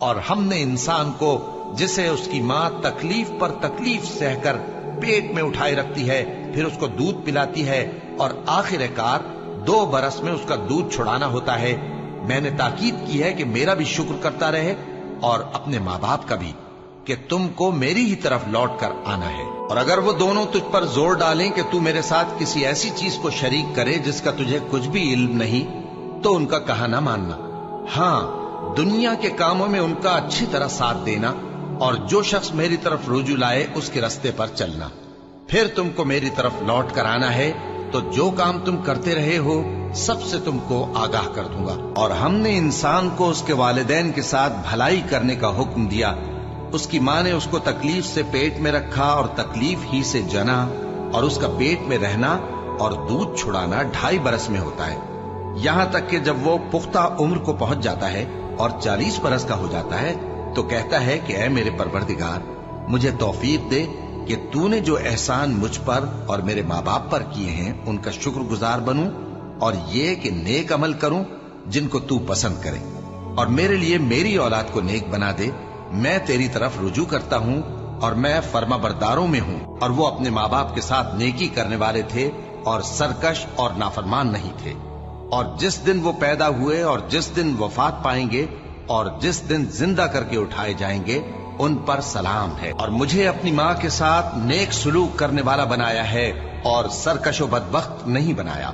اور ہم نے انسان کو جسے اس کی ماں تکلیف پر تکلیف سہ کر پیٹ میں اٹھائے رکھتی ہے، پھر اس کو دودھ پلاتی ہے اور آخر کار 2 برس میں اس کا دودھ چھڑانا ہوتا ہے، میں نے تاکید کی ہے کہ میرا بھی شکر کرتا رہے اور اپنے ماں باپ کا بھی، کہ تم کو میری ہی طرف لوٹ کر آنا ہے۔ اور اگر وہ دونوں تجھ پر زور ڈالیں کہ تو میرے ساتھ کسی ایسی چیز کو شریک کرے جس کا تجھے کچھ بھی علم نہیں، تو ان کا کہا نہ ماننا، ہاں دنیا کے کاموں میں ان کا اچھی طرح ساتھ دینا، اور جو شخص میری طرف رجوع لائے اس کے رستے پر چلنا، پھر تم کو میری طرف لوٹ کر آنا ہے، تو جو کام تم کرتے رہے ہو سب سے تم کو آگاہ کر دوں گا۔ اور ہم نے انسان کو اس کے والدین کے ساتھ بھلائی کرنے کا حکم دیا، اس کی ماں نے اس کو تکلیف سے پیٹ میں رکھا اور تکلیف ہی سے جنا، اور اس کا پیٹ میں رہنا اور دودھ چھڑانا 2.5 برس میں ہوتا ہے، یہاں تک کہ جب وہ پختہ عمر کو پہنچ جاتا ہے اور 40 برس کا ہو جاتا ہے تو کہتا ہے کہ اے میرے پروردگار، مجھے توفیق دے کہ تو نے جو احسان مجھ پر اور میرے ماں باپ پر کیے ہیں ان کا شکر گزار بنوں، اور یہ کہ نیک عمل کروں جن کو تو پسند کرے، اور میرے لیے میری اولاد کو نیک بنا دے، میں تیری طرف رجوع کرتا ہوں اور میں فرما برداروں میں ہوں۔ اور وہ اپنے ماں باپ کے ساتھ نیکی کرنے والے تھے اور سرکش اور نافرمان نہیں تھے۔ اور جس دن وہ پیدا ہوئے اور جس دن وفات پائیں گے اور جس دن زندہ کر کے اٹھائے جائیں گے ان پر سلام ہے۔ اور مجھے اپنی ماں کے ساتھ نیک سلوک کرنے والا بنایا ہے اور سرکش و بدبخت نہیں بنایا۔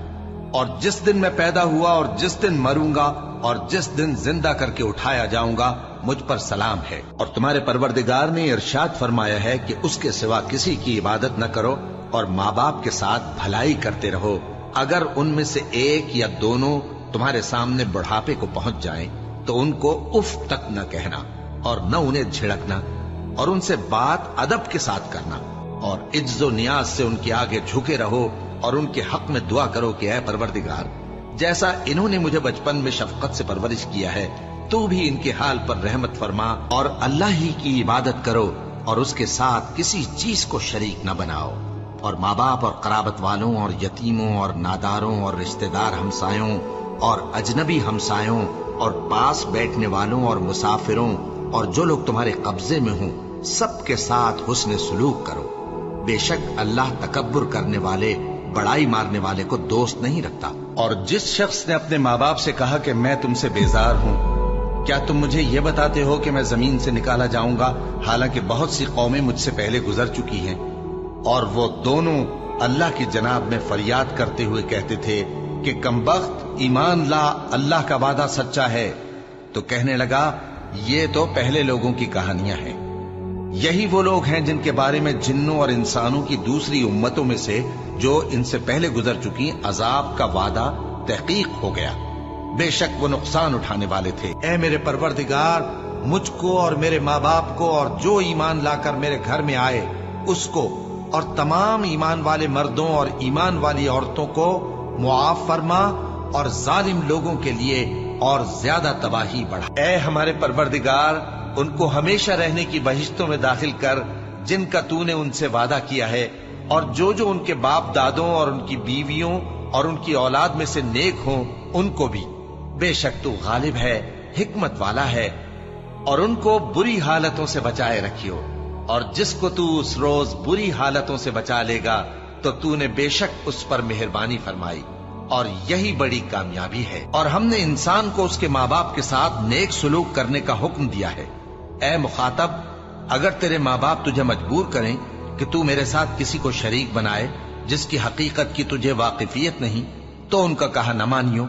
اور جس دن میں پیدا ہوا اور جس دن مروں گا اور جس دن زندہ کر کے اٹھایا جاؤں گا مجھ پر سلام ہے۔ اور تمہارے پروردگار نے ارشاد فرمایا ہے کہ اس کے سوا کسی کی عبادت نہ کرو اور ماں باپ کے ساتھ بھلائی کرتے رہو، اگر ان میں سے ایک یا دونوں تمہارے سامنے بڑھاپے کو پہنچ جائیں تو ان کو اف تک نہ کہنا اور نہ انہیں جھڑکنا، اور ان سے بات ادب کے ساتھ کرنا، اور عجز و نیاز سے ان کے آگے جھکے رہو اور ان کے حق میں دعا کرو کہ اے پروردگار، جیسا انہوں نے مجھے بچپن میں شفقت سے پرورش کیا ہے تو بھی ان کے حال پر رحمت فرما، اور اللہ ہی کی عبادت کرو اور اس کے ساتھ کسی چیز کو شریک نہ بناؤ۔ اور ماں باپ اور قرابت والوں اور یتیموں اور ناداروں اور رشتہ دار ہمسایوں اور اجنبی ہمسایوں اور پاس بیٹھنے والوں اور مسافروں اور جو لوگ تمہارے قبضے میں ہوں سب کے ساتھ حسن سلوک کرو، بے شک اللہ تکبر کرنے والے بڑائی مارنے والے کو دوست نہیں رکھتا۔ اور جس شخص نے اپنے ماں باپ سے کہا کہ میں تم سے بیزار ہوں، کیا تم مجھے یہ بتاتے ہو کہ میں زمین سے نکالا جاؤں گا، حالانکہ بہت سی قومیں مجھ سے پہلے گزر چکی ہیں؟ اور وہ دونوں اللہ کی جناب میں فریاد کرتے ہوئے کہتے تھے کہ کمبخت، ایمان لا، اللہ کا وعدہ سچا ہے۔ تو کہنے لگا یہ تو پہلے لوگوں کی کہانیاں ہیں، یہی وہ لوگ ہیں جن کے بارے میں جنوں اور انسانوں کی دوسری امتوں میں سے جو ان سے پہلے گزر چکی عذاب کا وعدہ تحقیق ہو گیا، بے شک وہ نقصان اٹھانے والے تھے۔ اے میرے پروردگار، مجھ کو اور میرے ماں باپ کو اور جو ایمان لا کر میرے گھر میں آئے اس کو اور تمام ایمان والے مردوں اور ایمان والی عورتوں کو معاف فرما، اور ظالم لوگوں کے لیے اور زیادہ تباہی بڑھا۔ اے ہمارے پروردگار، ان کو ہمیشہ رہنے کی بہشتوں میں داخل کر جن کا تو نے ان سے وعدہ کیا ہے، اور جو جو ان کے باپ دادوں اور ان کی بیویوں اور ان کی اولاد میں سے نیک ہوں ان کو بھی، بے شک تو غالب ہے، حکمت والا ہے۔ اور ان کو بری حالتوں سے بچائے رکھیو، اور جس کو تو اس روز بری حالتوں سے بچا لے گا تو نے بے شک اس پر مہربانی فرمائی، اور یہی بڑی کامیابی ہے۔ اور ہم نے انسان کو اس کے ماں باپ کے ساتھ نیک سلوک کرنے کا حکم دیا ہے۔ اے مخاطب، اگر تیرے ماں باپ تجھے مجبور کریں کہ تو میرے ساتھ کسی کو شریک بنائے جس کی حقیقت کی تجھے واقفیت نہیں تو ان کا کہا نہ مانیو۔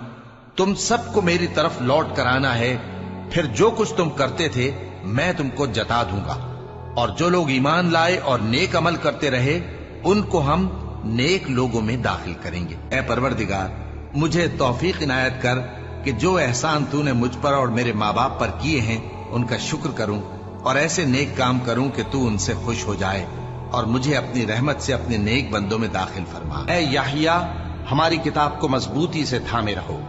تم سب کو میری طرف لوٹ کر آنا ہے، پھر جو کچھ تم کرتے تھے میں تم کو جتا دوں گا۔ اور جو لوگ ایمان لائے اور نیک عمل کرتے رہے ان کو ہم نیک لوگوں میں داخل کریں گے۔ اے پروردگار، مجھے توفیق عنایت کر کہ جو احسان تو نے مجھ پر اور میرے ماں باپ پر کیے ہیں ان کا شکر کروں، اور ایسے نیک کام کروں کہ تو ان سے خوش ہو جائے، اور مجھے اپنی رحمت سے اپنے نیک بندوں میں داخل فرما۔ اے یحییٰ، ہماری کتاب کو مضبوطی سے تھامے رہو۔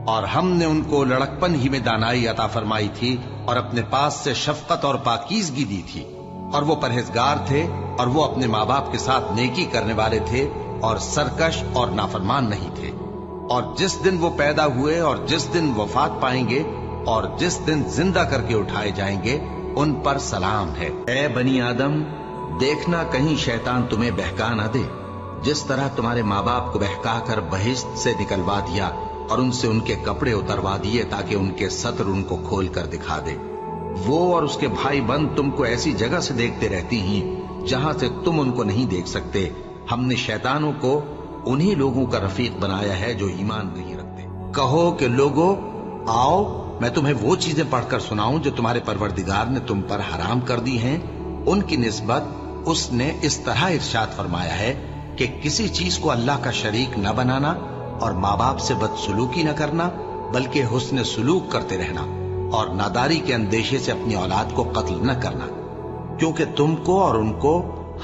اور ہم نے ان کو لڑکپن ہی میں دانائی عطا فرمائی تھی اور اپنے پاس سے شفقت اور پاکیزگی دی تھی، اور وہ پرہیزگار تھے اور وہ اپنے ماں باپ کے ساتھ نیکی کرنے والے تھے اور سرکش اور نافرمان نہیں تھے۔ اور جس دن وہ پیدا ہوئے اور جس دن وفات پائیں گے اور جس دن زندہ کر کے اٹھائے جائیں گے ان پر سلام ہے۔ اے بنی آدم، دیکھنا کہیں شیطان تمہیں بہکا نہ دے، جس طرح تمہارے ماں باپ کو بہکا کر بہشت سے نکلوا دیا اور ان سے ان کے کپڑے اتروا دیے تاکہ ان کے ستر ان کو کھول کر دکھا دے۔ وہ اور اس کے بھائی بند تم کو ایسی جگہ سے دیکھتے رہتی ہیں جہاں سے تم ان کو نہیں دیکھ سکتے۔ ہم نے شیطانوں کو انہی لوگوں کا رفیق بنایا ہے جو ایمان نہیں رکھتے۔ کہو کہ لوگو آؤ، میں تمہیں وہ چیزیں پڑھ کر سناؤں جو تمہارے پروردگار نے تم پر حرام کر دی ہیں۔ ان کی نسبت اس نے اس طرح ارشاد فرمایا ہے کہ کسی چیز کو اللہ کا شریک نہ بنانا اور ماں باپ سے بدسلوکی نہ کرنا، بلکہ حسن سلوک کرتے رہنا، اور ناداری کے اندیشے سے اپنی اولاد کو قتل نہ کرنا، کیونکہ تم کو اور ان کو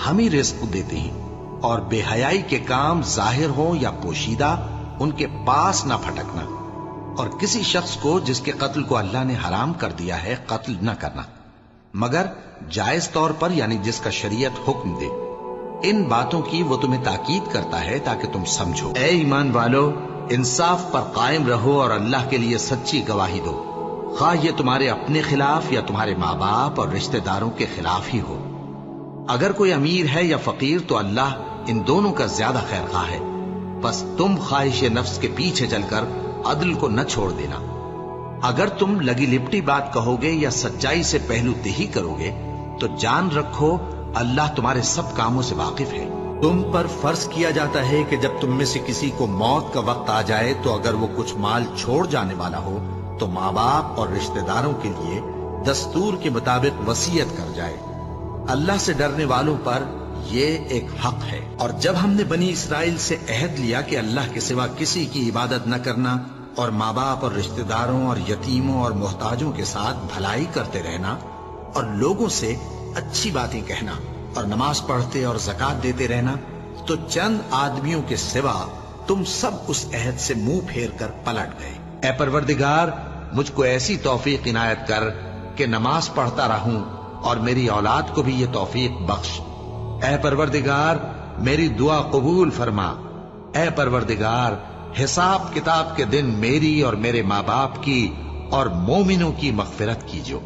ہم ہی رزق دیتے ہیں، اور بے حیائی کے کام ظاہر ہوں یا پوشیدہ ان کے پاس نہ پھٹکنا، اور کسی شخص کو جس کے قتل کو اللہ نے حرام کر دیا ہے قتل نہ کرنا، مگر جائز طور پر، یعنی جس کا شریعت حکم دے۔ ان باتوں کی وہ تمہیں تاکید کرتا ہے تاکہ تم سمجھو۔ اے ایمان والو، انصاف پر قائم رہو اور اللہ کے لیے سچی گواہی دو، خواہ یہ تمہارے اپنے خلاف یا تمہارے ماں باپ اور رشتہ داروں کے خلاف ہی ہو۔ اگر کوئی امیر ہے یا فقیر تو اللہ ان دونوں کا زیادہ خیر خواہ ہے، بس تم خواہش نفس کے پیچھے چل کر عدل کو نہ چھوڑ دینا۔ اگر تم لگی لپٹی بات کہو گے یا سچائی سے پہلو دہی کرو گے تو جان رکھو اللہ تمہارے سب کاموں سے واقف ہے۔ تم پر فرض کیا جاتا ہے کہ جب تم میں سے کسی کو موت کا وقت آ جائے تو اگر وہ کچھ مال چھوڑ جانے والا ہو تو ماں باپ اور رشتہ داروں کے لیے دستور کے مطابق وصیت کر جائے۔ اللہ سے ڈرنے والوں پر یہ ایک حق ہے۔ اور جب ہم نے بنی اسرائیل سے عہد لیا کہ اللہ کے سوا کسی کی عبادت نہ کرنا اور ماں باپ اور رشتہ داروں اور یتیموں اور محتاجوں کے ساتھ بھلائی کرتے رہنا اور لوگوں سے اچھی باتیں کہنا اور نماز پڑھتے اور زکوٰۃ دیتے رہنا، تو چند آدمیوں کے سوا تم سب اس عہد سے منہ پھیر کر پلٹ گئے۔ اے پروردگار، مجھ کو ایسی توفیق عنایت کر کہ نماز پڑھتا رہوں اور میری اولاد کو بھی یہ توفیق بخش۔ اے پروردگار، میری دعا قبول فرما۔ اے پروردگار، حساب کتاب کے دن میری اور میرے ماں باپ کی اور مومنوں کی مغفرت کیجو۔